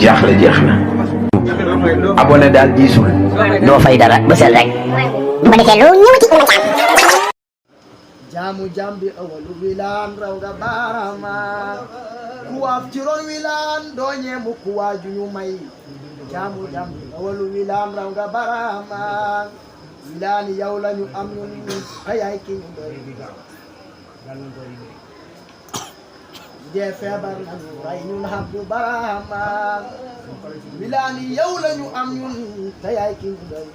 jaaxle jeex na abonné daal diisul doo fay dara bësal rek bu ko defee lu ñëwati mën a jaamu jambi awalu wilaan raw nga baarama ku waaf ci ron wilaan doo ñeemu ku waaju ñu may jaamu jambi awalu wilaan raw nga baarama wilaan yow lañu am ñun ayaay ki ñu doy dee feebar nañu ray ñun habdu baarama wilaan yow lañu am ñun ayaay ki ñu doy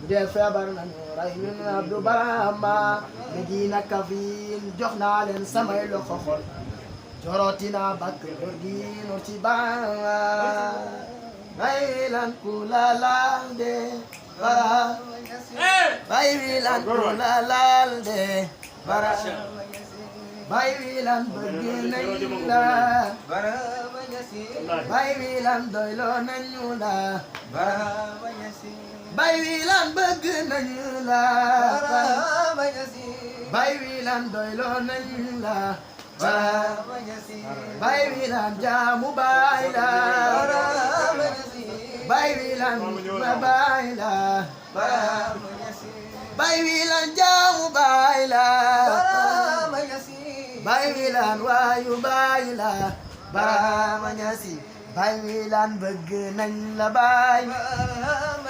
dee feebar nañu ray ñun habdu baarama Medina Kafin jox naa leen samay loxo xol jorotina bakk góor gi noor ci baa bay lan ku la laal de bara bay wi lan ku la laal de bara bay wi lan bëgg nañu la bay wi lan doyloo nañu la bay wi lan bëgg nañu la bay wi lan doyloo nañu la bay wi lan jaamu bay la bay wi lan bay la bay wi lan jaamu bay la bay wi lan waayu bay la Barhama Ñasi bay wi lan bëgg nañ la bay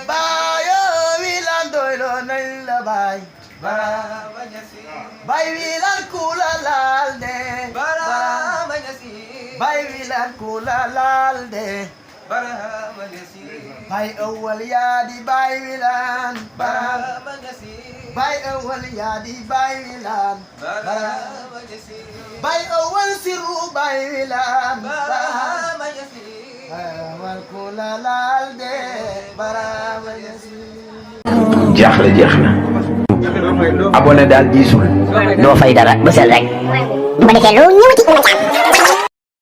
bayo wi lan doyloo nañ la bay Barhama Ñasi bay wi lan ku la laal de Barhama Ñasi bay wi lan ku la laal de Barhama Ñasi bay awwal yaa di bay wi lan Barhama Ñasi bay awwal yaa di bay wi lan Barhama Ñasi bay awwal sirru bay wi lan Barhama Ñasi awwal ku la laal de Barhama Ñasi jaaxle jeex na abonné daal diisul doo fay dara bësal rek bu ko defee lu ñëwati mën a